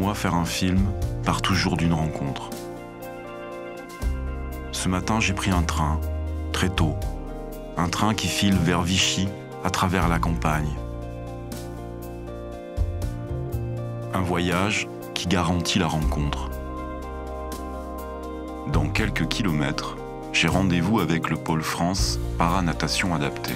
moi, faire un film part toujours d'une rencontre. Ce matin, j'ai pris un train, très tôt. Un train qui file vers Vichy, à travers la campagne. Un voyage qui garantit la rencontre. Dans quelques kilomètres, j'ai rendez-vous avec le Pôle France Para-Natation Adaptée.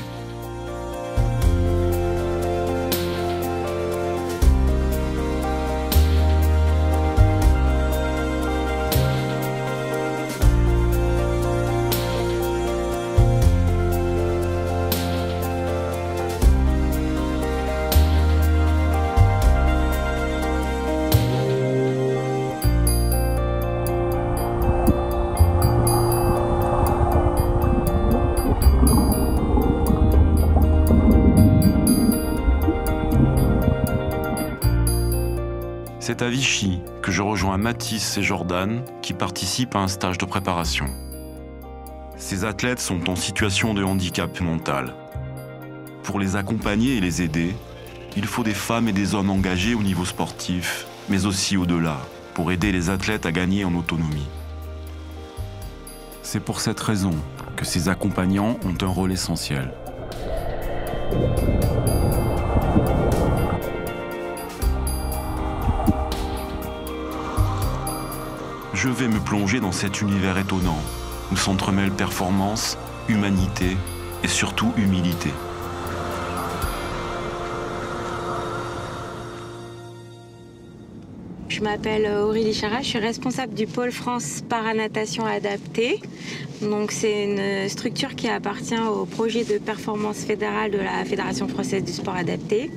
C'est à Vichy que je rejoins Mathis et Jordan qui participent à un stage de préparation. Ces athlètes sont en situation de handicap mental. Pour les accompagner et les aider, il faut des femmes et des hommes engagés au niveau sportif, mais aussi au-delà, pour aider les athlètes à gagner en autonomie. C'est pour cette raison que ces accompagnants ont un rôle essentiel. Je vais me plonger dans cet univers étonnant où s'entremêlent performance, humanité et surtout humilité. Je m'appelle Aurélie Chara, je suis responsable du pôle France Para-Natation Adaptée. Donc c'est une structure qui appartient au projet de performance fédérale de la Fédération française du sport adapté,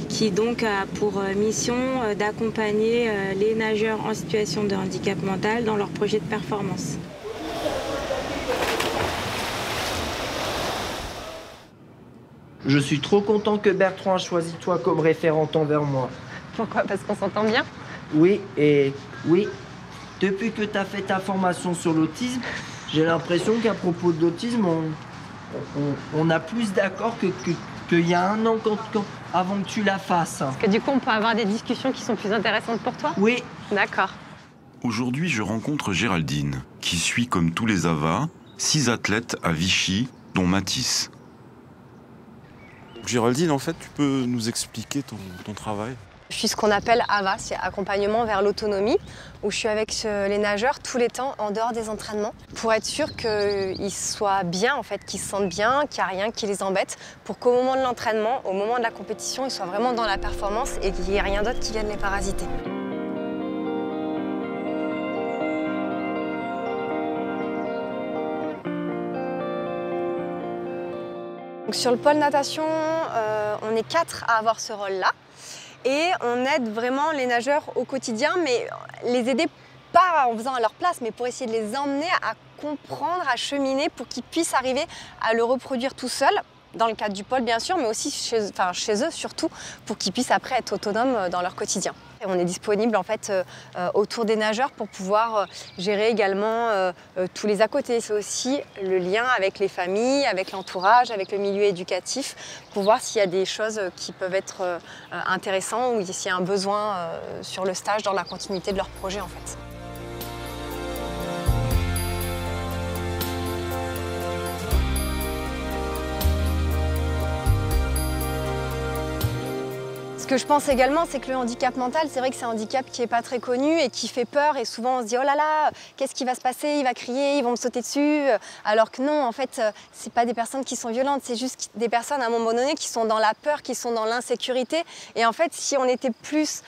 qui donc a pour mission d'accompagner les nageurs en situation de handicap mental dans leur projet de performance. Je suis trop content que Bertrand a choisi toi comme référente envers moi. Pourquoi? Parce qu'on s'entend bien? Oui, depuis que tu as fait ta formation sur l'autisme, j'ai l'impression qu'à propos de l'autisme, on a plus d'accord qu'il y a un an avant que tu la fasses. Parce que du coup, on peut avoir des discussions qui sont plus intéressantes pour toi? Oui. D'accord. Aujourd'hui, je rencontre Géraldine, qui suit comme tous les AVA 6 athlètes à Vichy, dont Mathis. Géraldine, en fait, tu peux nous expliquer ton travail? Je suis ce qu'on appelle AVA, c'est accompagnement vers l'autonomie, où je suis avec les nageurs tous les temps en dehors des entraînements pour être sûr qu'ils soient bien, en fait, qu'ils se sentent bien, qu'il n'y a rien qui les embête, pour qu'au moment de l'entraînement, au moment de la compétition, ils soient vraiment dans la performance et qu'il n'y ait rien d'autre qui vienne les parasiter. Donc, sur le pôle natation, on est 4 à avoir ce rôle-là. Et on aide vraiment les nageurs au quotidien, mais les aider pas en faisant à leur place, mais pour essayer de les emmener à comprendre, à cheminer pour qu'ils puissent arriver à le reproduire tout seuls, dans le cadre du pôle bien sûr, mais aussi chez eux surtout, pour qu'ils puissent après être autonomes dans leur quotidien. Et on est disponible en fait autour des nageurs pour pouvoir gérer également tous les à côté. C'est aussi le lien avec les familles, avec l'entourage, avec le milieu éducatif, pour voir s'il y a des choses qui peuvent être intéressantes ou s'il y a un besoin sur le stage dans la continuité de leur projet en fait. Ce que je pense également, c'est que le handicap mental, c'est vrai que c'est un handicap qui n'est pas très connu et qui fait peur. Et souvent, on se dit « Oh là là, qu'est-ce qui va se passer? Il va crier, ils vont me sauter dessus. » Alors que non, en fait, c'est pas des personnes qui sont violentes. C'est juste des personnes, à un moment donné, qui sont dans la peur, qui sont dans l'insécurité. Et en fait, si on était plus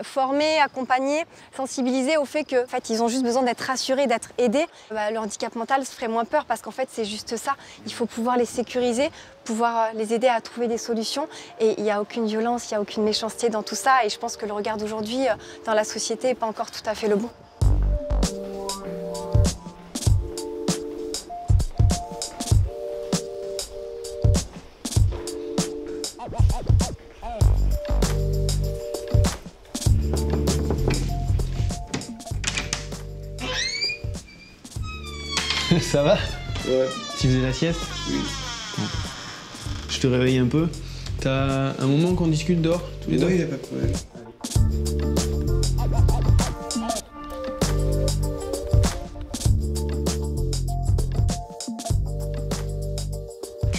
formés, accompagnés, sensibilisés au fait qu'en fait, ils ont juste besoin d'être rassurés, d'être aidés, le handicap mental se ferait moins peur parce qu'en fait, c'est juste ça. Il faut pouvoir les sécuriser, pouvoir les aider à trouver des solutions. Et il n'y a aucune violence, il n'y a aucune méchanceté dans tout ça. Et je pense que le regard d'aujourd'hui dans la société n'est pas encore tout à fait le bon. Ça va? Ouais. Tu faisais la sieste? Oui. Bon. Je te réveille un peu. T'as un moment qu'on discute dehors, tous les deux? Oui, y a pas de problème.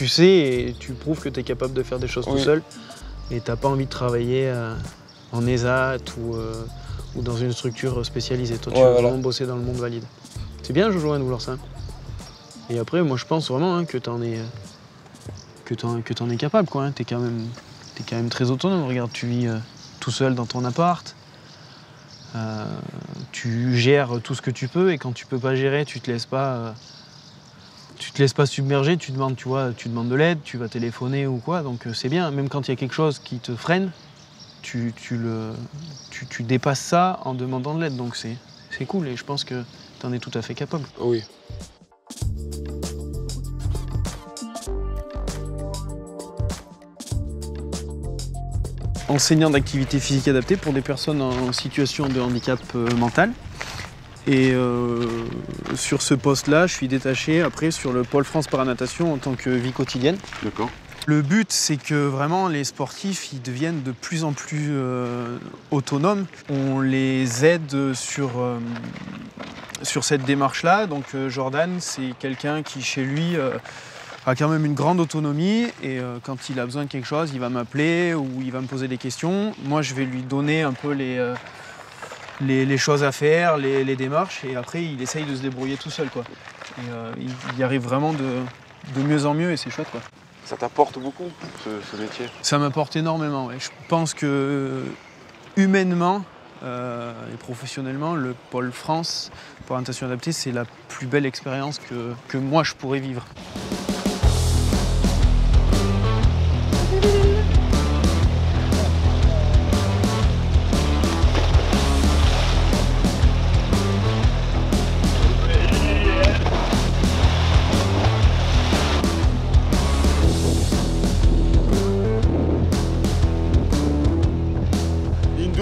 tu sais et tu prouves que tu es capable de faire des choses tout seul. Et tu n'as pas envie de travailler en ESAT ou dans une structure spécialisée. Toi, tu veux vraiment bosser dans le monde valide. C'est bien, Jojo, de vouloir ça. Et après, moi, je pense vraiment que t'en es capable, quoi. T'es quand même très autonome. Regarde, tu vis tout seul dans ton appart. Tu gères tout ce que tu peux, et quand tu peux pas gérer, tu te laisses pas submerger. Tu demandes de l'aide, tu vas téléphoner ou quoi. Donc c'est bien. Même quand il y a quelque chose qui te freine, tu dépasses ça en demandant de l'aide. Donc c'est cool, et je pense que t'en es tout à fait capable. Oui. Enseignant d'activité physique adaptée pour des personnes en situation de handicap mental. Et sur ce poste-là, je suis détaché après sur le pôle France Paranatation en tant que vie quotidienne. D'accord. Le but, c'est que vraiment les sportifs ils deviennent de plus en plus autonomes. On les aide sur cette démarche-là. Donc Jordan, c'est quelqu'un qui, chez lui, a quand même une grande autonomie. Et quand il a besoin de quelque chose, il va m'appeler ou il va me poser des questions. Moi, je vais lui donner un peu les choses à faire, les démarches. Et après, il essaye de se débrouiller tout seul, quoi. Et il y arrive vraiment de mieux en mieux et c'est chouette, quoi. Ça t'apporte beaucoup, ce métier? Ça m'apporte énormément, ouais. Je pense que humainement et professionnellement, le pôle France Paranatation adaptée, c'est la plus belle expérience que moi je pourrais vivre.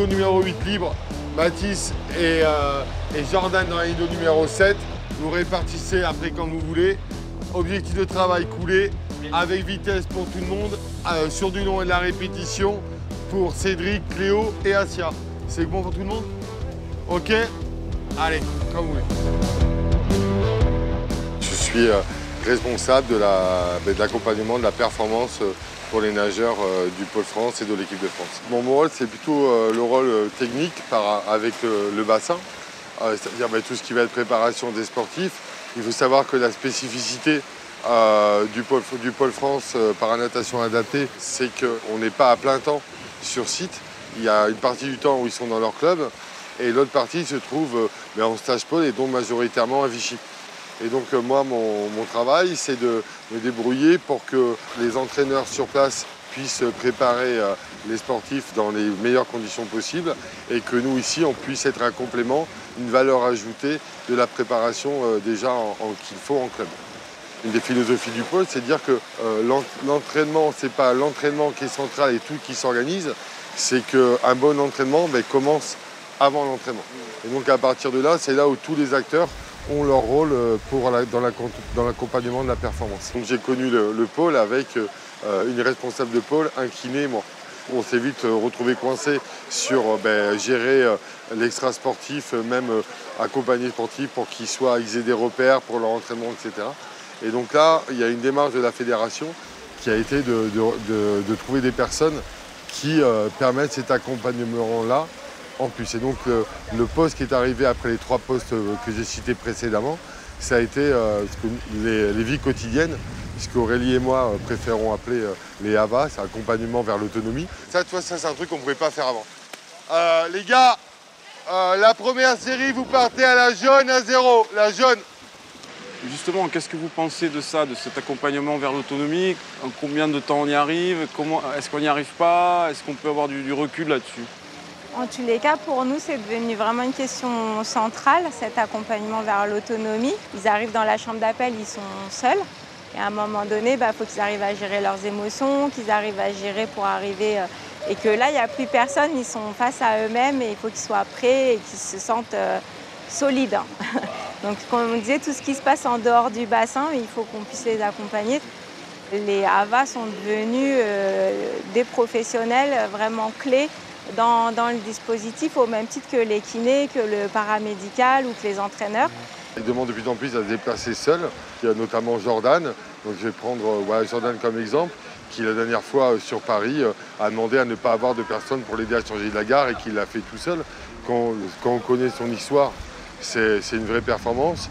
Numéro 8 libre, Mathis et Jordan dans la ligne numéro 7. Vous répartissez après comme vous voulez. Objectif de travail coulé, avec vitesse pour tout le monde, sur du long et de la répétition pour Cédric, Cléo et Asia. C'est bon pour tout le monde? Ok? Allez, comme vous voulez. Je suis responsable de l'accompagnement de la performance pour les nageurs du Pôle France et de l'équipe de France. Mon rôle, c'est plutôt le rôle technique avec le bassin, c'est-à-dire tout ce qui va être préparation des sportifs. Il faut savoir que la spécificité du Pôle France Paranatation adaptée, c'est qu'on n'est pas à plein temps sur site. Il y a une partie du temps où ils sont dans leur club et l'autre partie se trouve en stage pôle et donc majoritairement à Vichy. Et donc moi, mon travail, c'est de me débrouiller pour que les entraîneurs sur place puissent préparer les sportifs dans les meilleures conditions possibles et que nous, ici, on puisse être un complément, une valeur ajoutée de la préparation déjà qu'il faut en club. Une des philosophies du pôle, c'est de dire que l'entraînement, c'est pas l'entraînement qui est central et tout qui s'organise, c'est qu'un bon entraînement commence avant l'entraînement. Et donc à partir de là, c'est là où tous les acteurs ont leur rôle dans l'accompagnement de la performance. Donc j'ai connu le pôle avec une responsable de pôle, un kiné, moi. On s'est vite retrouvé coincé sur gérer l'extra sportif, même accompagner les sportifs pour qu'ils aient des repères pour leur entraînement, etc. Et donc là, il y a une démarche de la fédération qui a été de trouver des personnes qui permettent cet accompagnement-là en plus. Et donc le poste qui est arrivé après les 3 postes que j'ai cités précédemment, ça a été les vies quotidiennes, puisque Aurélie et moi préférons appeler les AVA, c'est accompagnement vers l'autonomie. Ça, tu vois, ça c'est un truc qu'on ne pouvait pas faire avant. Les gars, la première série, vous partez à la jaune à 0, la jaune. Justement, qu'est-ce que vous pensez de ça, de cet accompagnement vers l'autonomie? En combien de temps on y arrive? Est-ce qu'on n'y arrive pas? Est-ce qu'on peut avoir du recul là-dessus? En tous les cas, pour nous, c'est devenu vraiment une question centrale, cet accompagnement vers l'autonomie. Ils arrivent dans la chambre d'appel, ils sont seuls. Et à un moment donné, faut qu'ils arrivent à gérer leurs émotions, qu'ils arrivent à gérer pour arriver... et que là, il n'y a plus personne, ils sont face à eux-mêmes et il faut qu'ils soient prêts et qu'ils se sentent solides. Donc, comme on disait, tout ce qui se passe en dehors du bassin, il faut qu'on puisse les accompagner. Les AVA sont devenus des professionnels vraiment clés dans le dispositif, au même titre que les kinés, que le paramédical ou que les entraîneurs. Ils demandent de plus en plus à se déplacer seuls. Il y a notamment Jordan Donc je vais prendre Jordan comme exemple, qui la dernière fois sur Paris a demandé à ne pas avoir de personne pour l'aider à changer de la gare et qui l'a fait tout seul. Quand on connaît son histoire, c'est une vraie performance.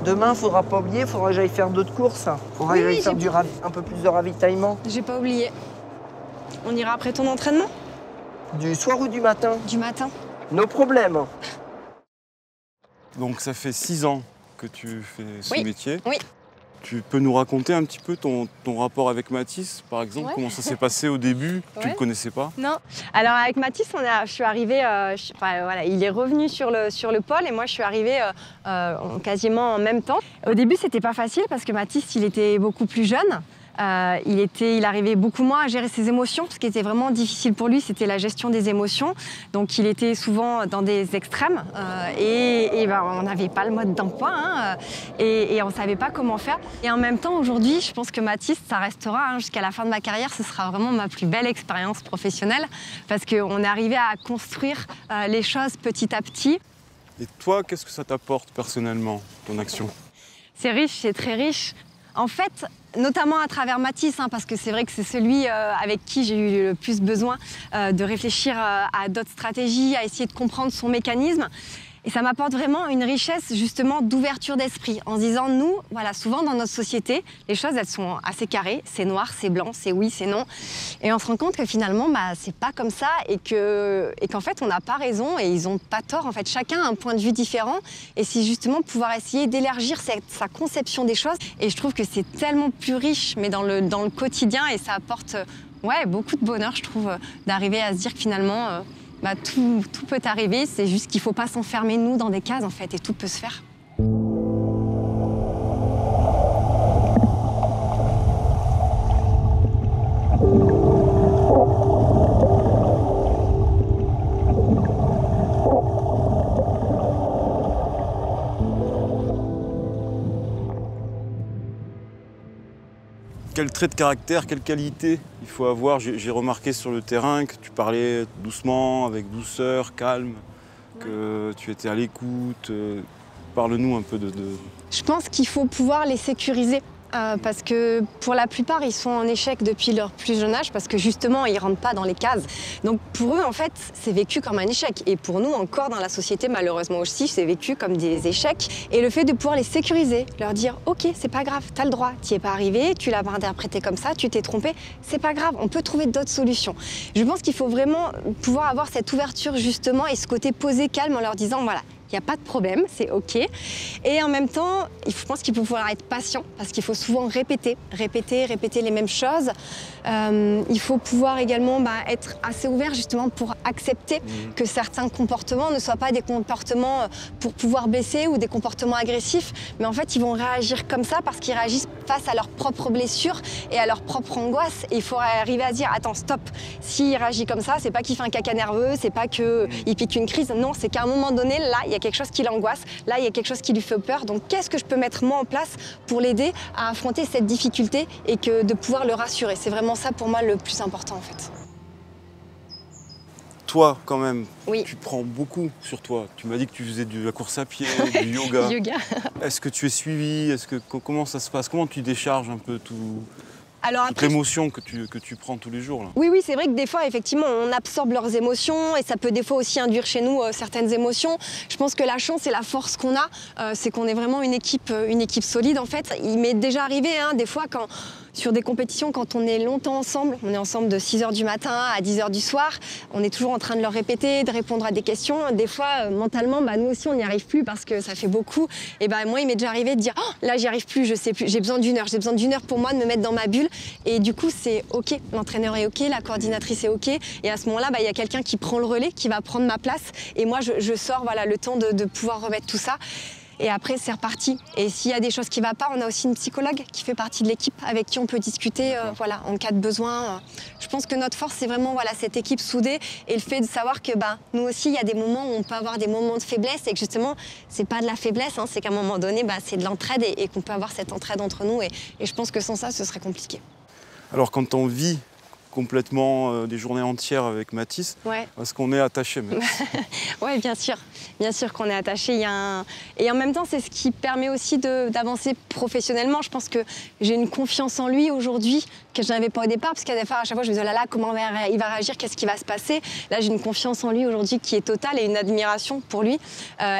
Demain, il ne faudra pas oublier, il faudra que j'aille faire d'autres courses. Il faudra que j'aille faire un peu plus de ravitaillement. J'ai pas oublié. On ira après ton entraînement? Du soir ou du matin? Du matin. Nos problèmes. Donc ça fait 6 ans que tu fais ce métier. Oui. Tu peux nous raconter un petit peu ton rapport avec Mathis, par exemple? Comment ça s'est passé au début? Tu ne le connaissais pas? Non. Alors avec Mathis, je suis arrivée, il est revenu sur le pôle et moi je suis arrivée quasiment en même temps. Au début, c'était pas facile parce que Mathis, il était beaucoup plus jeune. Il arrivait beaucoup moins à gérer ses émotions. Ce qui était vraiment difficile pour lui, c'était la gestion des émotions. Donc il était souvent dans des extrêmes on n'avait pas le mode d'emploi et on ne savait pas comment faire. Et en même temps, aujourd'hui, je pense que Mathis, ça restera jusqu'à la fin de ma carrière, ce sera vraiment ma plus belle expérience professionnelle parce qu'on est arrivé à construire les choses petit à petit. Et toi, qu'est-ce que ça t'apporte personnellement, ton action? C'est riche, c'est très riche. En fait, notamment à travers Mathis, parce que c'est vrai que c'est celui avec qui j'ai eu le plus besoin de réfléchir à d'autres stratégies, à essayer de comprendre son mécanisme. Et ça m'apporte vraiment une richesse justement d'ouverture d'esprit en se disant, nous, voilà, souvent dans notre société, les choses elles sont assez carrées, c'est noir, c'est blanc, c'est oui, c'est non. Et on se rend compte que finalement, c'est pas comme ça et qu'en fait, on n'a pas raison et ils n'ont pas tort. En fait, chacun a un point de vue différent et c'est justement pouvoir essayer d'élargir sa conception des choses. Et je trouve que c'est tellement plus riche, mais dans le quotidien et ça apporte beaucoup de bonheur, je trouve, d'arriver à se dire que finalement, tout peut arriver, c'est juste qu'il ne faut pas s'enfermer, nous, dans des cases, en fait, et tout peut se faire. Quel trait de caractère, quelle qualité il faut avoir? J'ai remarqué sur le terrain que tu parlais doucement, avec douceur, calme, que tu étais à l'écoute. Parle-nous un peu de... Je pense qu'il faut pouvoir les sécuriser. Parce que pour la plupart, ils sont en échec depuis leur plus jeune âge parce que justement, ils ne rentrent pas dans les cases. Donc pour eux, en fait, c'est vécu comme un échec. Et pour nous, encore dans la société, malheureusement aussi, c'est vécu comme des échecs. Et le fait de pouvoir les sécuriser, leur dire « Ok, c'est pas grave, t'as le droit, t'y es pas arrivé, tu l'as pas interprété comme ça, tu t'es trompé, c'est pas grave, on peut trouver d'autres solutions. » Je pense qu'il faut vraiment pouvoir avoir cette ouverture justement et ce côté posé, calme en leur disant « Voilà, il n'y a pas de problème, c'est OK. » Et en même temps, je pense qu'il faut pouvoir être patient parce qu'il faut souvent répéter les mêmes choses. Il faut pouvoir également être assez ouvert justement pour accepter que certains comportements ne soient pas des comportements pour pouvoir blesser ou des comportements agressifs, mais en fait, ils vont réagir comme ça parce qu'ils réagissent face à leurs propres blessures et à leur propre angoisse. Et il faut arriver à dire « Attends, stop, s'il réagit comme ça, c'est pas qu'il fait un caca nerveux, c'est pas qu'il pique une crise, non, c'est qu'à un moment donné, là, il y a quelque chose qui l'angoisse, là, il y a quelque chose qui lui fait peur. Donc, qu'est-ce que je peux mettre moi en place pour l'aider à affronter cette difficulté et de pouvoir le rassurer? C'est vraiment ça pour moi le plus important en fait. Toi, quand même, oui. Tu prends beaucoup sur toi. Tu m'as dit que tu faisais de la course à pied, du yoga. Est-ce que tu es suivi? Comment ça se passe? Comment tu décharges un peu toute l'émotion que tu prends tous les jours là? Oui, c'est vrai que des fois, effectivement, on absorbe leurs émotions et ça peut des fois aussi induire chez nous certaines émotions. Je pense que la chance et la force qu'on a, c'est qu'on est vraiment une équipe solide en fait. Il m'est déjà arrivé des fois sur des compétitions, quand on est longtemps ensemble, on est ensemble de 6h du matin à 10h du soir, on est toujours en train de leur répéter, de répondre à des questions. Des fois, mentalement, nous aussi, on n'y arrive plus parce que ça fait beaucoup. Et moi, il m'est déjà arrivé de dire « Oh, là, j'y arrive plus, je sais plus, j'ai besoin d'une heure pour moi de me mettre dans ma bulle. » Et du coup, c'est OK, l'entraîneur est OK, la coordinatrice est OK. Et à ce moment-là, il y a quelqu'un qui prend le relais, qui va prendre ma place. Et moi, je sors le temps de pouvoir remettre tout ça. Et après, c'est reparti. Et s'il y a des choses qui ne vont pas, on a aussi une psychologue qui fait partie de l'équipe avec qui on peut discuter voilà, en cas de besoin. Je pense que notre force, c'est vraiment voilà, cette équipe soudée et le fait de savoir que nous aussi, il y a des moments où on peut avoir des moments de faiblesse et que justement, ce n'est pas de la faiblesse, hein, c'est qu'à un moment donné, c'est de l'entraide et qu'on peut avoir cette entraide entre nous. Et je pense que sans ça, ce serait compliqué. Alors quand on vit complètement des journées entières avec Mathis, parce qu'on est attaché même. Oui, bien sûr qu'on est attaché. Et en même temps, c'est ce qui permet aussi d'avancer professionnellement. Je pense que j'ai une confiance en lui aujourd'hui que je n'avais pas au départ, parce qu'à des fois, à chaque fois, je me disais, oh là là, comment il va réagir, qu'est-ce qui va se passer. Là, j'ai une confiance en lui aujourd'hui qui est totale et une admiration pour lui.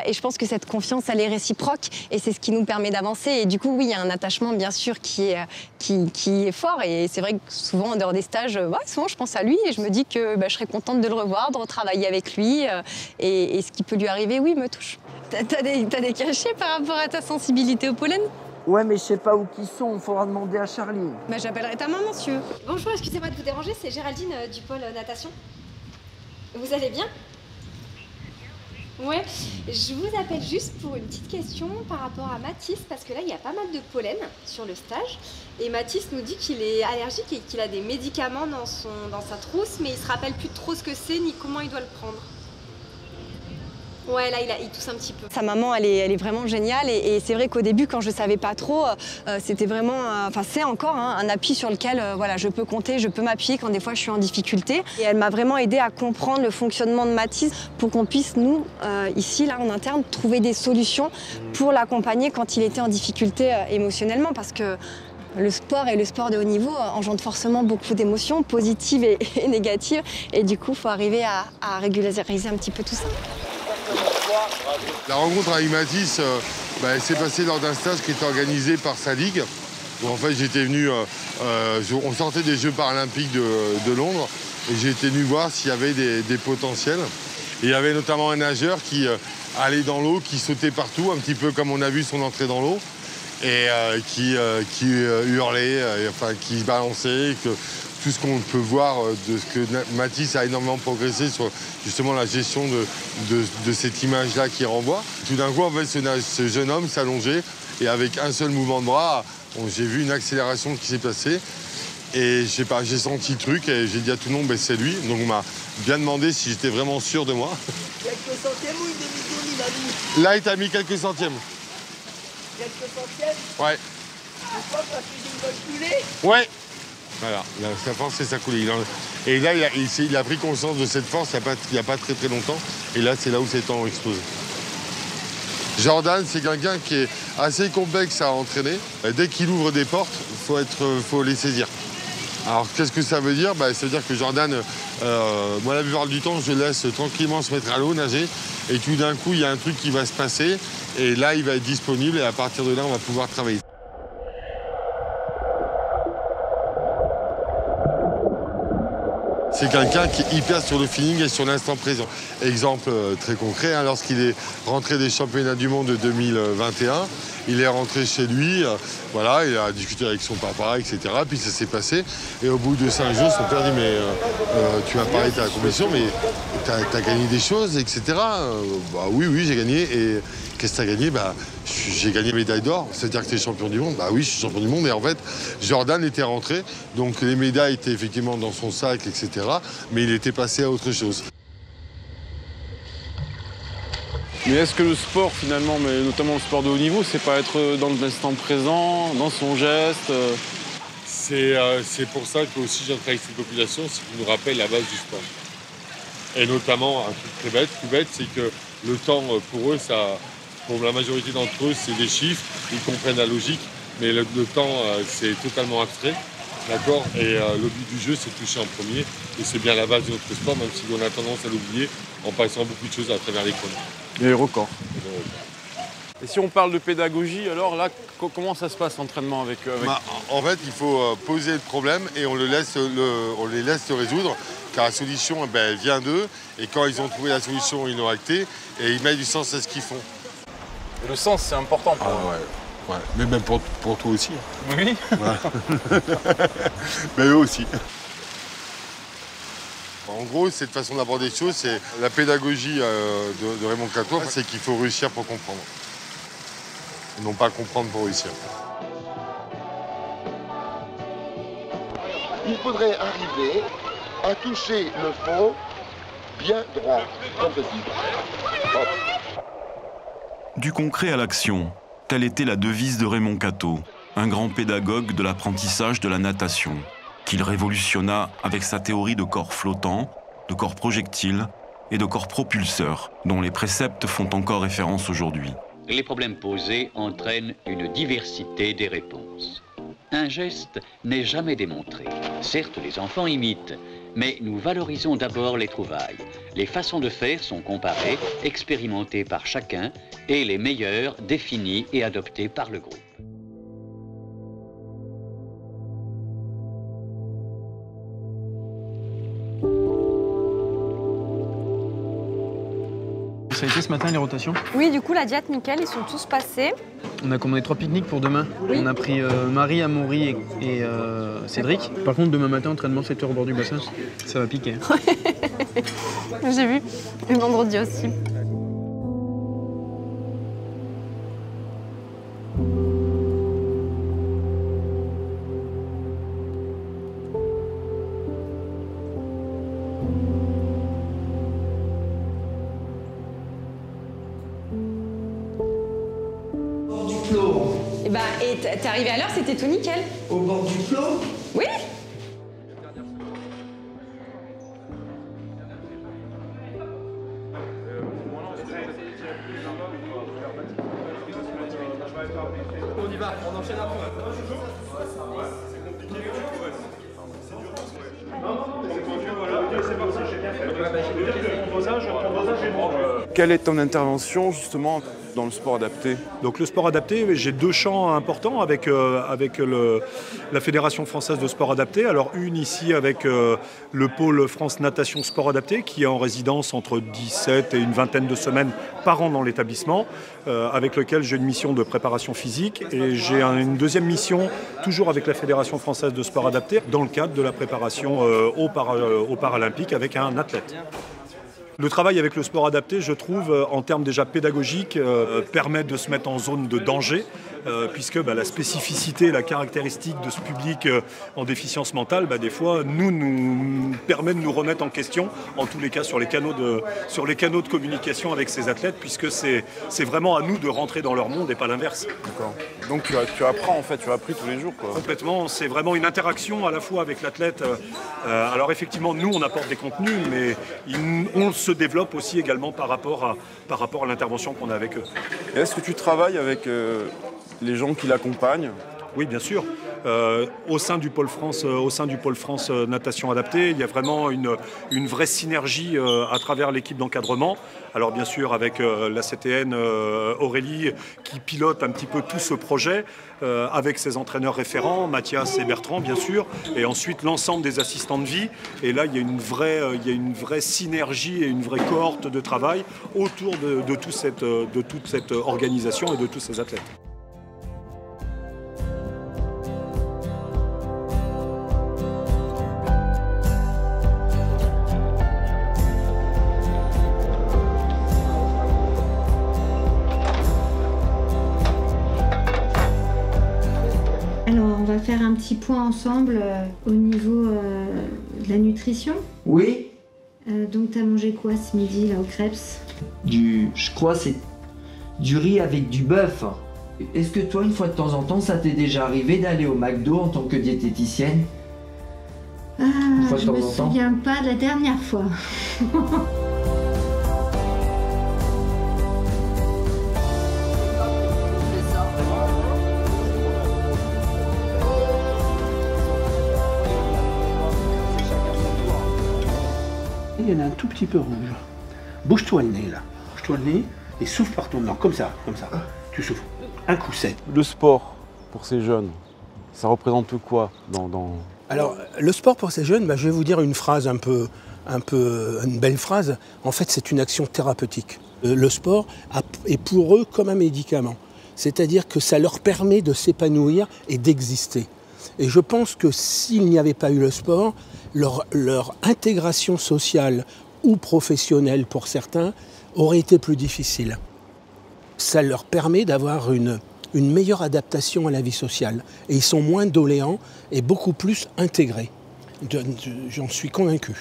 Et je pense que cette confiance, elle est réciproque et c'est ce qui nous permet d'avancer. Et du coup, oui, il y a un attachement, bien sûr, qui est fort. Et c'est vrai que souvent, en dehors des stages, souvent, je pense à lui et je me dis que je serais contente de le revoir, de retravailler avec lui. Et ce qui peut lui arriver, oui, me touche. T'as des cachets par rapport à ta sensibilité au pollen? Ouais, mais je sais pas où qu'ils sont, il faudra demander à Charlie. J'appellerai ta maman, monsieur. Bonjour, excusez-moi de vous déranger, c'est Géraldine du pôle natation. Vous allez bien? Ouais, je vous appelle juste pour une petite question par rapport à Mathis, parce que là, il y a pas mal de pollen sur le stage. Et Mathis nous dit qu'il est allergique et qu'il a des médicaments dans sa trousse, mais il se rappelle plus trop ce que c'est ni comment il doit le prendre. Ouais, là, il tousse un petit peu. Sa maman, elle est vraiment géniale et c'est vrai qu'au début, quand je ne savais pas trop, c'était vraiment, c'est encore un appui sur lequel voilà, je peux compter, je peux m'appuyer quand des fois je suis en difficulté. Et elle m'a vraiment aidée à comprendre le fonctionnement de Mathis pour qu'on puisse, nous, ici, là, en interne, trouver des solutions pour l'accompagner quand il était en difficulté émotionnellement. Parce que le sport et le sport de haut niveau engendrent forcément beaucoup d'émotions positives et négatives. Et du coup, il faut arriver à régulariser un petit peu tout ça. La rencontre avec Mathis s'est passée lors d'un stage qui était organisé par sa ligue. Où en fait, j'étais venu, on sortait des Jeux paralympiques de Londres et j'ai été venu voir s'il y avait des potentiels. Et il y avait notamment un nageur qui allait dans l'eau, qui sautait partout, un petit peu comme on a vu son entrée dans l'eau, et qui hurlait, qui se balançait. Tout ce qu'on peut voir de ce que Mathis a énormément progressé sur justement la gestion de cette image-là qui renvoie. Tout d'un coup, en fait, ce jeune homme s'allongeait et avec un seul mouvement de bras, j'ai vu une accélération qui s'est passée. Et je sais pas, j'ai senti le truc et j'ai dit à tout le monde, c'est lui. Donc on m'a bien demandé si j'étais vraiment sûr de moi. Quelques centièmes ou une demi-tour, il a mis? Là, il t'a mis quelques centièmes. Quelques centièmes? Ouais. Pourquoi? Parce qu'il veut couler? Ouais. Voilà, sa force, c'est sa coulée. Et là, il a pris conscience de cette force il n'y a pas très très longtemps. Et là, c'est là où ses temps ont explosé. Jordan, c'est quelqu'un qui est assez complexe à entraîner. Dès qu'il ouvre des portes, faut les saisir. Alors, qu'est-ce que ça veut dire? Ça veut dire que Jordan, moi, la plupart du temps, je le laisse tranquillement se mettre à l'eau, nager. Et tout d'un coup, il y a un truc qui va se passer. Et là, il va être disponible. Et à partir de là, on va pouvoir travailler. C'est quelqu'un qui est hyper sur le feeling et sur l'instant présent. Exemple très concret, lorsqu'il est rentré des championnats du monde de 2021, il est rentré chez lui, voilà, il a discuté avec son papa, etc. Puis ça s'est passé. Et au bout de 5 jours, son père dit « Mais tu m'as parlé de ta compétition, mais t'as gagné des choses, etc. » Oui, j'ai gagné. Et qu'est-ce que t'as gagné? J'ai gagné médaille d'or, c'est-à-dire que t'es champion du monde. Oui, je suis champion du monde. Et en fait, Jordan était rentré, donc les médailles étaient effectivement dans son sac, etc. Mais il était passé à autre chose. Mais est-ce que le sport, finalement, mais notamment le sport de haut niveau, c'est pas être dans l'instant présent, dans son geste C'est pour ça que aussi j'entraîne avec cette population, c'est qu'il nous rappelle la base du sport. Et notamment, un truc très bête, tout bête, c'est que le temps, pour eux, pour la majorité d'entre eux, c'est des chiffres, ils comprennent la logique, mais le temps, c'est totalement abstrait. D'accord. Et le but du jeu, c'est de toucher en premier. Et c'est bien la base de notre sport, même si on a tendance à l'oublier en passant beaucoup de choses à travers les chronos. Les records. Et si on parle de pédagogie, alors là, comment ça se passe l'entraînement avec En fait, il faut poser le problème et on les laisse se résoudre, car la solution vient d'eux. Et quand ils ont trouvé la solution, ils l'ont actée et ils mettent du sens à ce qu'ils font. Et le sens, c'est important pour eux. Ouais, mais même pour toi aussi. Oui. Ouais. Mais eux aussi. En gros, cette façon d'aborder les choses, c'est la pédagogie de Raymond Catour, c'est qu'il faut réussir pour comprendre. et non pas comprendre pour réussir. Il faudrait arriver à toucher le fond bien droit, comme ceci. Hop. Du concret à l'action, telle était la devise de Raymond Quattot, un grand pédagogue de l'apprentissage de la natation, qu'il révolutionna avec sa théorie de corps flottants, de corps projectiles et de corps propulseurs, dont les préceptes font encore référence aujourd'hui. Les problèmes posés entraînent une diversité des réponses. Un geste n'est jamais démontré. Certes, les enfants imitent, mais nous valorisons d'abord les trouvailles. Les façons de faire sont comparées, expérimentées par chacun, et les meilleures définies et adoptées par le groupe. Ça a été ce matin les rotations? Oui, du coup, la diète, nickel, ils sont tous passés. On a commandé 3 pique-niques pour demain. Oui. On a pris Marie, Amaury et Cédric. Par contre, demain matin, entraînement 7 h au bord du bassin. Ça va piquer. J'ai vu. Et vendredi aussi. Et t'es arrivé à l'heure, c'était tout nickel. Au bord du flot? Oui. On y va, on enchaîne après. Quelle est ton intervention justement dans le sport adapté? Donc le sport adapté, j'ai 2 champs importants avec la Fédération française de sport adapté. Alors une ici avec le pôle France Natation Sport Adapté qui est en résidence entre 17 et une vingtaine de semaines par an dans l'établissement, avec lequel j'ai une mission de préparation physique et j'ai une deuxième mission toujours avec la Fédération française de sport adapté dans le cadre de la préparation aux Paralympiques avec un athlète. Le travail avec le sport adapté, je trouve, en termes déjà pédagogiques, permet de se mettre en zone de danger, puisque la spécificité, la caractéristique de ce public en déficience mentale, des fois, nous permet de nous remettre en question, en tous les cas sur les canaux de communication avec ces athlètes, puisque c'est vraiment à nous de rentrer dans leur monde et pas l'inverse. D'accord. Donc tu apprends en fait, tu as appris tous les jours quoi. Complètement, c'est vraiment une interaction à la fois avec l'athlète. Alors effectivement, nous on apporte des contenus, mais on se développe aussi également par rapport à l'intervention qu'on a avec eux. Et est-ce que tu travailles avec les gens qui l'accompagnent? Oui, bien sûr. Au sein du pôle France Natation Adaptée, il y a vraiment une vraie synergie à travers l'équipe d'encadrement. Alors bien sûr avec la CTN Aurélie qui pilote un petit peu tout ce projet, avec ses entraîneurs référents, Mathias et Bertrand bien sûr, et ensuite l'ensemble des assistants de vie. Et là, il y a une vraie synergie et une vraie cohorte de travail autour de toute cette organisation et de tous ces athlètes. Alors, on va faire un petit point ensemble au niveau de la nutrition. Oui. Donc, t'as mangé quoi ce midi, là, aux crêpes? Je crois c'est du riz avec du bœuf. Est-ce que toi, une fois de temps en temps, ça t'est déjà arrivé d'aller au McDo en tant que diététicienne? Je me souviens pas de la dernière fois. Il y en a un tout petit peu rouge. Bouge-toi le nez là. Bouge-toi le nez et souffle par ton nez. Comme ça, comme ça. Tu souffles. Un coup sec. Le sport pour ces jeunes, ça représente quoi Alors, le sport pour ces jeunes, je vais vous dire une phrase une belle phrase. En fait, c'est une action thérapeutique. Le sport est pour eux comme un médicament. C'est-à-dire que ça leur permet de s'épanouir et d'exister. Et je pense que s'il n'y avait pas eu le sport, leur intégration sociale ou professionnelle pour certains aurait été plus difficile. Ça leur permet d'avoir une une meilleure adaptation à la vie sociale. Et ils sont moins doléants et beaucoup plus intégrés. J'en suis convaincu.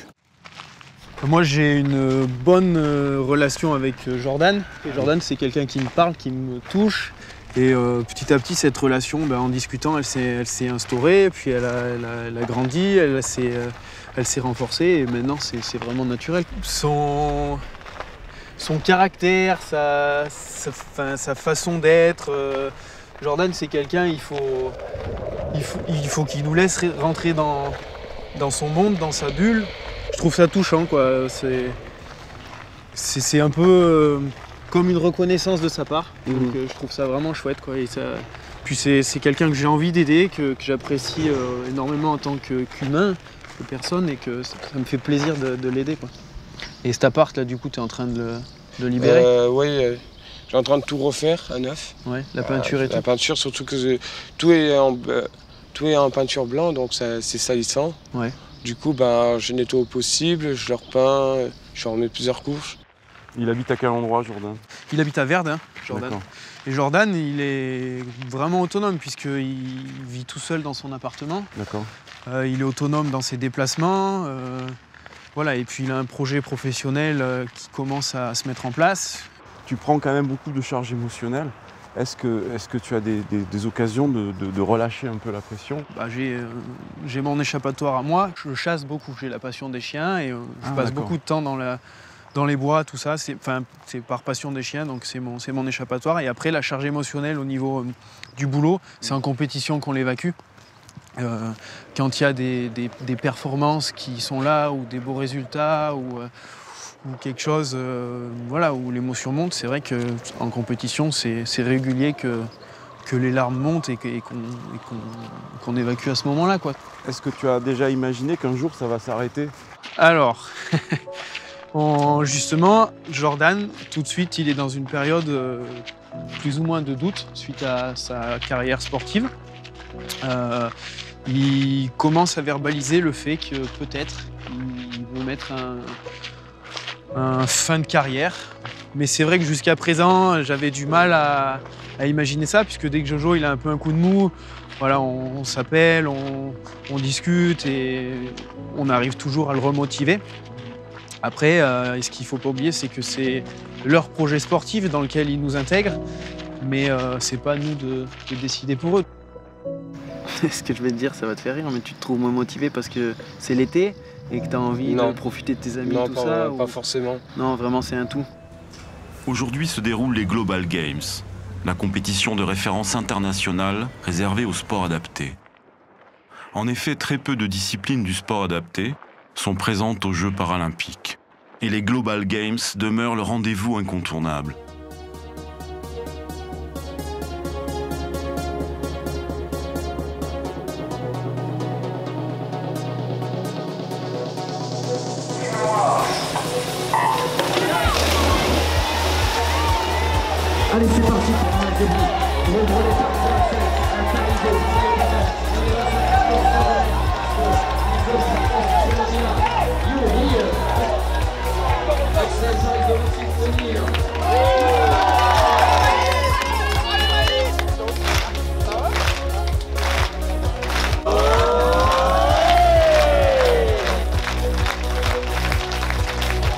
Moi, j'ai une bonne relation avec Jordan. Et Jordan, c'est quelqu'un qui me parle, qui me touche. Et petit à petit, cette relation, en discutant, elle s'est instaurée. Puis elle a grandi, elle s'est renforcée. Et maintenant, c'est vraiment naturel. Son caractère, sa façon d'être. Jordan, c'est quelqu'un, il faut qu'il nous laisse rentrer dans son monde, dans sa bulle. Je trouve ça touchant, quoi. C'est un peu comme une reconnaissance de sa part. Donc je trouve ça vraiment chouette, quoi. Et puis c'est quelqu'un que j'ai envie d'aider, que j'apprécie énormément en tant qu'humain, que personne, et que ça me fait plaisir de l'aider, quoi. Et cet appart, là, du coup, tu es en train de le libérer? Oui, je suis en train de tout refaire à neuf. Ouais, la peinture et tout. La peinture, surtout que tout est en peinture blanc, donc c'est salissant. Ouais. Du coup, je nettoie au possible, je le repeins, je remets plusieurs couches. Il habite à quel endroit, Jordan? Il habite à Verdun, Jordan. Et Jordan, il est vraiment autonome puisqu'il vit tout seul dans son appartement. D'accord. Il est autonome dans ses déplacements. Voilà, et puis il a un projet professionnel qui commence à se mettre en place. Tu prends quand même beaucoup de charges émotionnelles. Est-ce que tu as des occasions de relâcher un peu la pression? J'ai mon échappatoire à moi. Je chasse beaucoup. J'ai la passion des chiens et je passe beaucoup de temps dans les bois, tout ça. C'est par passion des chiens, donc c'est mon échappatoire. Et après, la charge émotionnelle au niveau du boulot, c'est en compétition qu'on l'évacue. Quand il y a des performances qui sont là, ou des beaux résultats, ou quelque chose où l'émotion monte, c'est vrai qu'en compétition, c'est régulier que les larmes montent et qu'on évacue à ce moment-là, quoi. Est-ce que tu as déjà imaginé qu'un jour ça va s'arrêter? Alors, justement, Jordan, tout de suite, il est dans une période plus ou moins de doute suite à sa carrière sportive. Il commence à verbaliser le fait que peut-être il veut mettre un fin de carrière. Mais c'est vrai que jusqu'à présent, j'avais du mal à imaginer ça, puisque dès que Jojo il a un peu un coup de mou, voilà, on s'appelle, on discute et on arrive toujours à le remotiver. Après, ce qu'il ne faut pas oublier, c'est que c'est leur projet sportif dans lequel ils nous intègrent, mais c'est pas à nous de décider pour eux. Ce que je vais te dire, ça va te faire rire, mais tu te trouves moins motivé parce que c'est l'été et que tu as envie de profiter de tes amis, tout ça? Non, pas forcément. Non, vraiment, c'est un tout. Aujourd'hui se déroulent les Global Games, la compétition de référence internationale réservée au sport adapté. En effet, très peu de disciplines du sport adapté sont présentes aux Jeux paralympiques. Et les Global Games demeurent le rendez-vous incontournable. Allez, c'est parti pour un match de but. Le brevet français,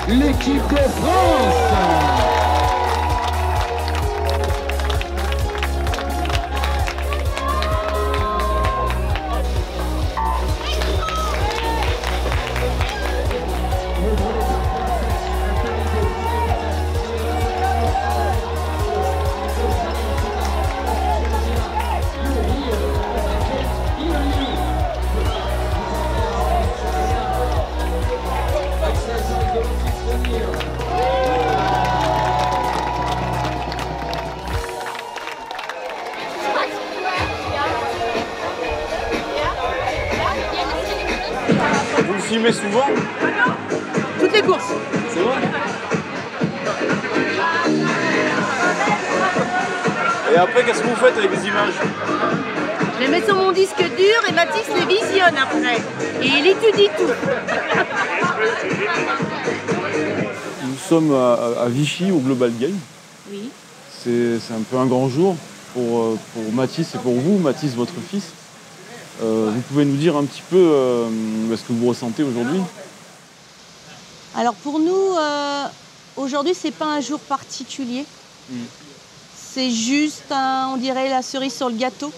l'équipe de France. Vous le filmez souvent? Toutes les courses. C'est vrai? Et après, qu'est-ce que vous faites avec les images? Je les mets sur mon disque dur et Mathis les visionne après. Et il étudie tout. Nous sommes à Vichy, au Global Game. Oui. C'est un peu un grand jour. pour Mathis et pour vous, Mathis, votre fils. Vous pouvez nous dire un petit peu ce que vous ressentez aujourd'hui? Alors pour nous, aujourd'hui, c'est pas un jour particulier. C'est juste, on dirait, la cerise sur le gâteau.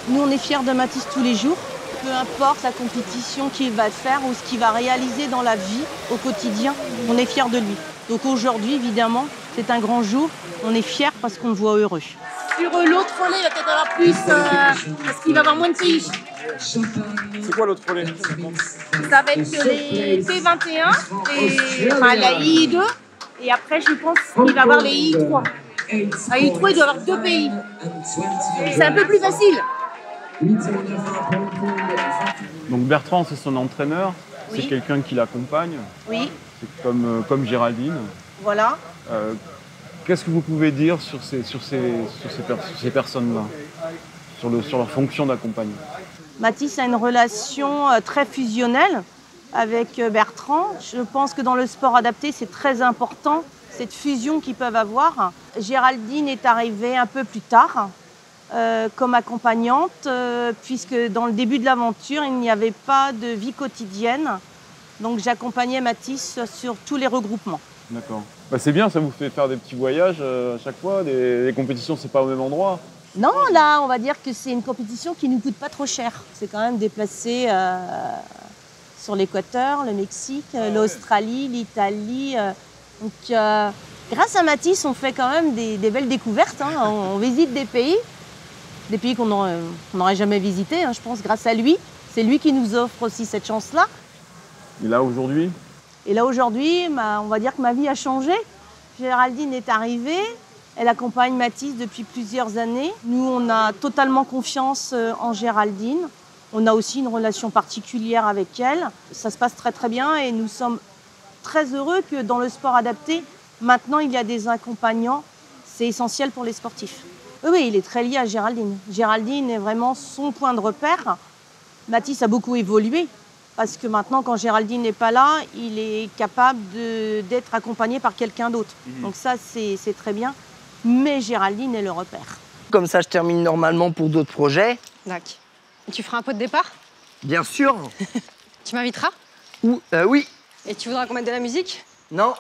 Nous, on est fiers de Mathis tous les jours. Peu importe la compétition qu'il va faire ou ce qu'il va réaliser dans la vie, au quotidien, on est fiers de lui. Donc aujourd'hui, évidemment, c'est un grand jour. On est fiers parce qu'on le voit heureux. Sur l'autre relais, il va peut-être avoir plus, parce qu'il va avoir moins de pays. C'est quoi l'autre relais? Ça va être les P21, enfin la II2, et après, je pense qu'il va avoir les I3. La I3, il doit avoir 2 pays. C'est un peu plus facile. Donc Bertrand, c'est son entraîneur, oui. C'est quelqu'un qui l'accompagne. Oui. C'est comme Géraldine. Voilà. Qu'est-ce que vous pouvez dire sur ces personnes-là, sur leur fonction d'accompagnement? Mathis a une relation très fusionnelle avec Bertrand. Je pense que dans le sport adapté, c'est très important, cette fusion qu'ils peuvent avoir. Géraldine est arrivée un peu plus tard comme accompagnante, puisque dans le début de l'aventure, il n'y avait pas de vie quotidienne. Donc j'accompagnais Mathis sur tous les regroupements. D'accord. Bah c'est bien, ça vous fait faire des petits voyages à chaque fois, les compétitions, c'est pas au même endroit? Non, là, on va dire que c'est une compétition qui ne nous coûte pas trop cher. C'est quand même déplacé sur l'Équateur, le Mexique, l'Australie, l'Italie. Donc, grâce à Mathis, on fait quand même des belles découvertes. Hein. On visite des pays qu'on n'aurait jamais visités, hein, je pense, grâce à lui. C'est lui qui nous offre aussi cette chance-là. Et là, aujourd'hui? Et là, aujourd'hui, on va dire que ma vie a changé. Géraldine est arrivée. Elle accompagne Mathis depuis plusieurs années. Nous, on a totalement confiance en Géraldine. On a aussi une relation particulière avec elle. Ça se passe très très bien et nous sommes très heureux que dans le sport adapté, maintenant, il y a des accompagnants. C'est essentiel pour les sportifs. Oui, il est très lié à Géraldine. Géraldine est vraiment son point de repère. Mathis a beaucoup évolué parce que maintenant, quand Géraldine n'est pas là, il est capable d'être accompagné par quelqu'un d'autre. Donc ça, c'est très bien. Mais Géraldine est le repère. Comme ça, je termine normalement pour d'autres projets. D'accord. Et tu feras un pot de départ? Bien sûr. Tu m'inviteras? Oui. Et tu voudras qu'on mette de la musique? Non.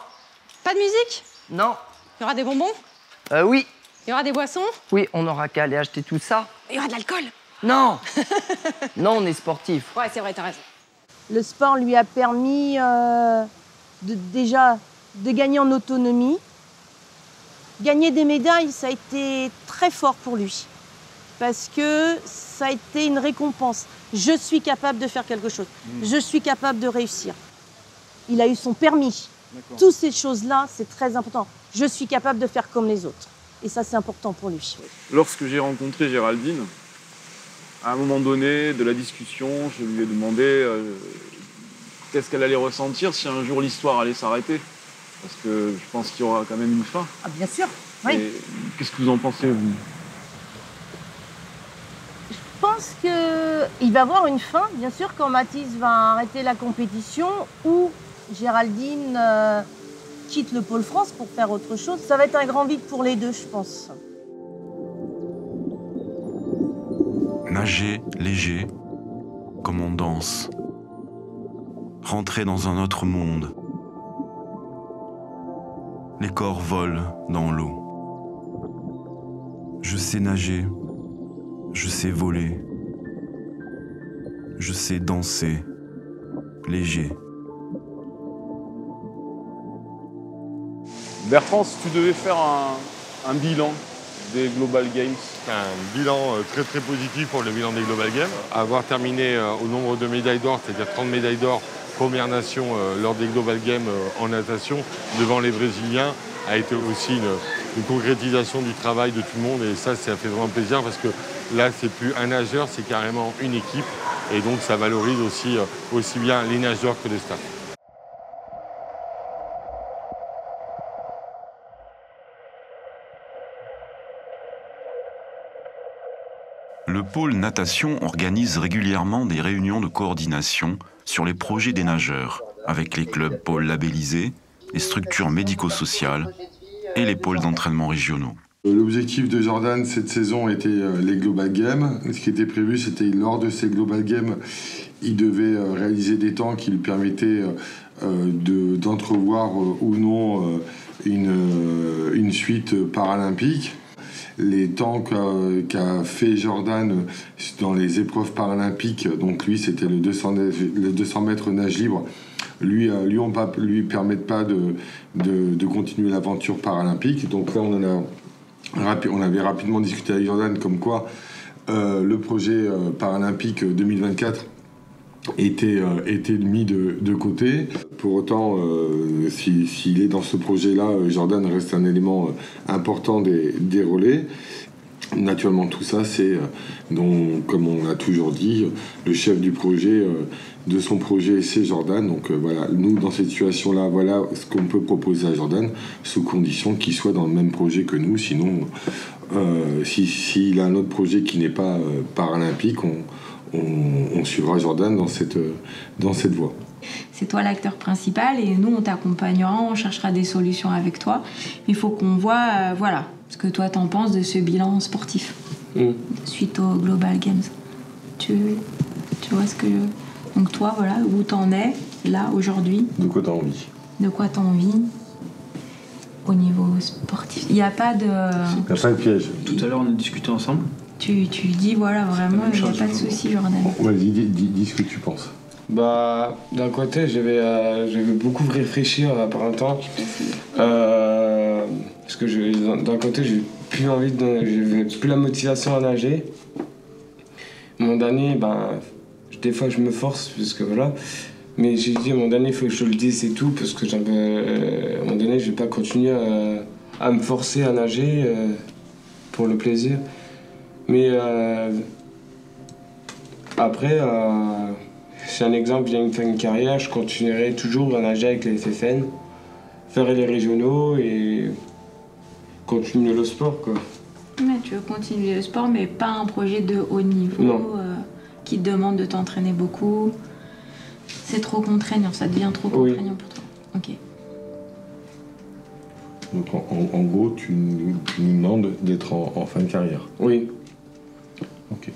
Pas de musique? Non. Il y aura des bonbons? Oui. Il y aura des boissons? Oui, on n'aura qu'à aller acheter tout ça. Il y aura de l'alcool? Non. Non, on est sportif. Ouais, c'est vrai, t'as raison. Le sport lui a permis déjà de gagner en autonomie. Gagner des médailles, ça a été très fort pour lui. Parce que ça a été une récompense. Je suis capable de faire quelque chose. Je suis capable de réussir. Il a eu son permis. Toutes ces choses-là, c'est très important. Je suis capable de faire comme les autres. Et ça, c'est important pour lui. Lorsque j'ai rencontré Géraldine, à un moment donné de la discussion, je lui ai demandé qu'est-ce qu'elle allait ressentir si un jour l'histoire allait s'arrêter. Parce que je pense qu'il y aura quand même une fin. Ah, bien sûr, oui. Qu'est-ce que vous en pensez, vous? Je pense qu'il va y avoir une fin, bien sûr, quand Mathis va arrêter la compétition ou Géraldine quitte le Pôle France pour faire autre chose. Ça va être un grand vide pour les deux, je pense. Nager léger, comme on danse. Rentrer dans un autre monde. Les corps volent dans l'eau. Je sais nager, je sais voler, je sais danser, léger. Bertrand, si tu devais faire un bilan des Global Games? Un bilan très très positif pour le bilan des Global Games. Avoir terminé au nombre de médailles d'or, c'est-à-dire 30 médailles d'or, première nation lors des Global Games en natation devant les Brésiliens, a été aussi une concrétisation du travail de tout le monde et ça fait vraiment plaisir parce que là c'est plus un nageur, c'est carrément une équipe et donc ça valorise aussi bien les nageurs que les staffs. Le pôle natation organise régulièrement des réunions de coordination sur les projets des nageurs, avec les clubs pôles labellisés, les structures médico-sociales et les pôles d'entraînement régionaux. L'objectif de Jordan cette saison était les Global Games. Ce qui était prévu, c'était lors de ces Global Games, il devait réaliser des temps qui lui permettaient d'entrevoir ou non une suite paralympique. Les temps qu'a fait Jordan dans les épreuves paralympiques, donc lui c'était le 200 mètres nage libre, lui permettent pas de continuer l'aventure paralympique. Donc là on avait rapidement discuté avec Jordan comme quoi le projet paralympique 2024 était mis de côté. Pour autant, s'il est dans ce projet-là, Jordan reste un élément important des relais. Naturellement, tout ça, c'est, comme on l'a toujours dit, le chef du projet, de son projet, c'est Jordan. Donc voilà, nous, dans cette situation-là, voilà ce qu'on peut proposer à Jordan, sous condition qu'il soit dans le même projet que nous. Sinon, s'il a un autre projet qui n'est pas paralympique, on suivra Jordan dans cette voie. C'est toi l'acteur principal et nous on t'accompagnera, on cherchera des solutions avec toi. Il faut qu'on voit ce que toi t'en penses de ce bilan sportif suite aux Global Games. Tu vois ce que donc toi voilà où t'en es là aujourd'hui. De quoi t'as envie? De quoi t'as envie au niveau sportif. Il n'y a pas de. Il n'y a pas de piège. Tout à l'heure on a discuté ensemble. Tu dis voilà vraiment il n'y a pas de souci Jordan. Vas-y, dis ce que tu penses. Bah, d'un côté, je vais beaucoup réfléchir par un temps. Parce que d'un côté, j'ai plus la motivation à nager. Mon dernier, des fois, je me force, parce que voilà. Mais j'ai dit, mon dernier, il faut que je le dise, c'est tout, parce que à un moment donné, je vais pas continuer à me forcer à nager pour le plaisir. Mais après, c'est un exemple, je viens de faire une carrière, je continuerai toujours à nager avec les FFN, faire les régionaux et continuer le sport, quoi. Mais tu veux continuer le sport, mais pas un projet de haut niveau qui te demande de t'entraîner beaucoup. C'est trop contraignant, ça devient trop contraignant pour toi. Ok. Donc en gros, tu nous demandes d'être en fin de carrière. Oui. Ok.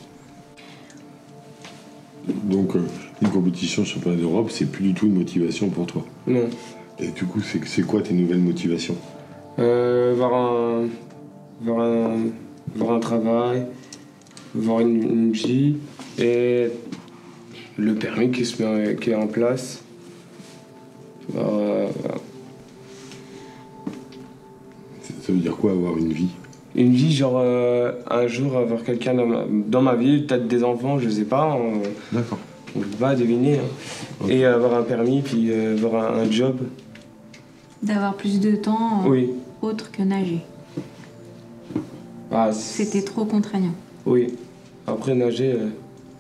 Donc une compétition championnat d'Europe, c'est plus du tout une motivation pour toi. Non. Et du coup, c'est quoi tes nouvelles motivations? Voir un travail, voir une vie et le permis qui est en place. Voilà. Ça veut dire quoi, avoir une vie? Une vie, genre un jour avoir quelqu'un dans ma vie, peut-être des enfants, je sais pas. D'accord. On ne peut pas deviner. Hein. Okay. Et avoir un permis, puis avoir un job. D'avoir plus de temps autre que nager. C'était trop contraignant. Oui. Après nager,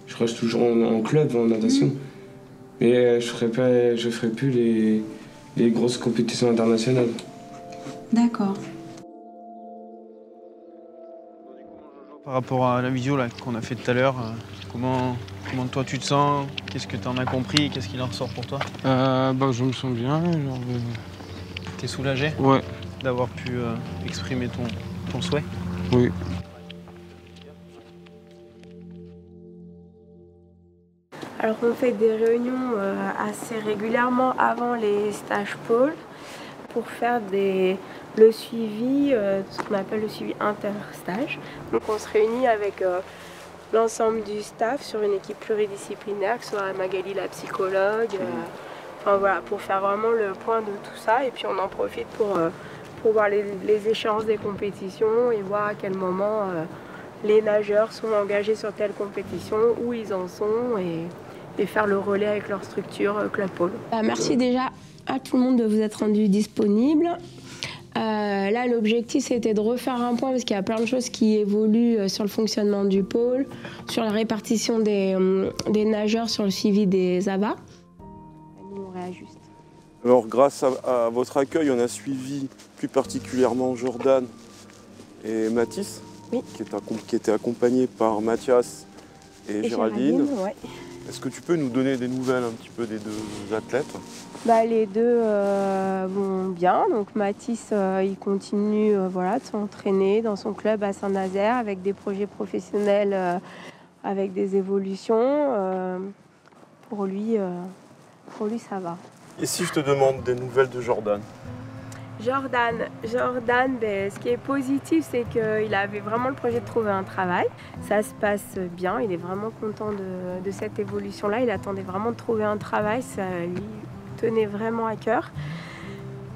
je reste toujours en club, en natation. Mais je ferai plus les grosses compétitions internationales. D'accord. Par rapport à la vidéo qu'on a fait tout à l'heure, comment toi tu te sens? Qu'est-ce que tu en as compris? Qu'est-ce qu'il en ressort pour toi? Je me sens bien. T'es soulagé? Ouais. D'avoir pu exprimer ton souhait? Oui. Alors on fait des réunions assez régulièrement avant les stages pôles pour faire le suivi, ce qu'on appelle le suivi interstage. Donc on se réunit avec l'ensemble du staff sur une équipe pluridisciplinaire, que ce soit Magali la psychologue, pour faire vraiment le point de tout ça. Et puis on en profite pour voir les échéances des compétitions et voir à quel moment les nageurs sont engagés sur telle compétition, où ils en sont et faire le relais avec leur structure Club Pôle. Merci déjà à tout le monde de vous être rendu disponible. Là, l'objectif, c'était de refaire un point parce qu'il y a plein de choses qui évoluent sur le fonctionnement du pôle, sur la répartition des nageurs, sur le suivi des AVA. Nous, on réajuste. Alors, grâce à votre accueil, on a suivi plus particulièrement Jordan et Mathis, qui étaient accompagnés par Mathias et Géraldine. Ouais. Est-ce que tu peux nous donner des nouvelles un petit peu des deux athlètes? Les deux vont bien. Donc Mathis, il continue voilà, de s'entraîner dans son club à Saint-Nazaire avec des projets professionnels, avec des évolutions. Pour lui, ça va. Et si je te demande des nouvelles de Jordan? Jordan, ce qui est positif, c'est qu'il avait vraiment le projet de trouver un travail. Ça se passe bien, il est vraiment content de cette évolution-là. Il attendait vraiment de trouver un travail, ça lui tenait vraiment à cœur.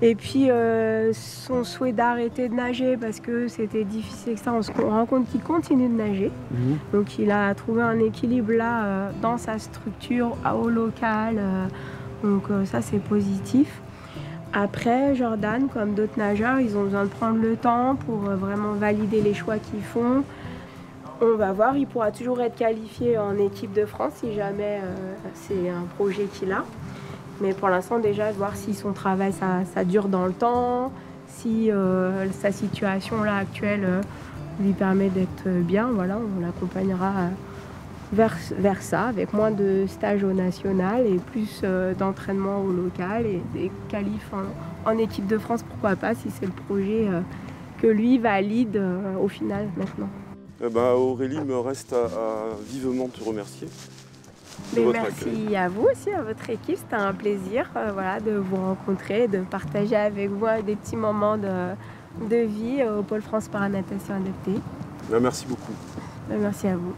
Et puis son souhait d'arrêter de nager parce que c'était difficile, etc. On se rend compte qu'il continue de nager. Donc il a trouvé un équilibre là dans sa structure au local. Donc ça c'est positif. Après, Jordan, comme d'autres nageurs, ils ont besoin de prendre le temps pour vraiment valider les choix qu'ils font. On va voir, il pourra toujours être qualifié en équipe de France si jamais c'est un projet qu'il a. Mais pour l'instant, déjà, voir si son travail, ça dure dans le temps, si sa situation là, actuelle lui permet d'être bien. Voilà, on l'accompagnera vers ça, avec moins de stages au national et plus d'entraînement au local et des qualifs en équipe de France, pourquoi pas, si c'est le projet que lui valide au final maintenant. Aurélie, il me reste à vivement te remercier. Merci à vous aussi, à votre équipe, c'était un plaisir de vous rencontrer, de partager avec vous des petits moments de vie au Pôle France Paranatation Adaptée. Merci beaucoup. Merci à vous.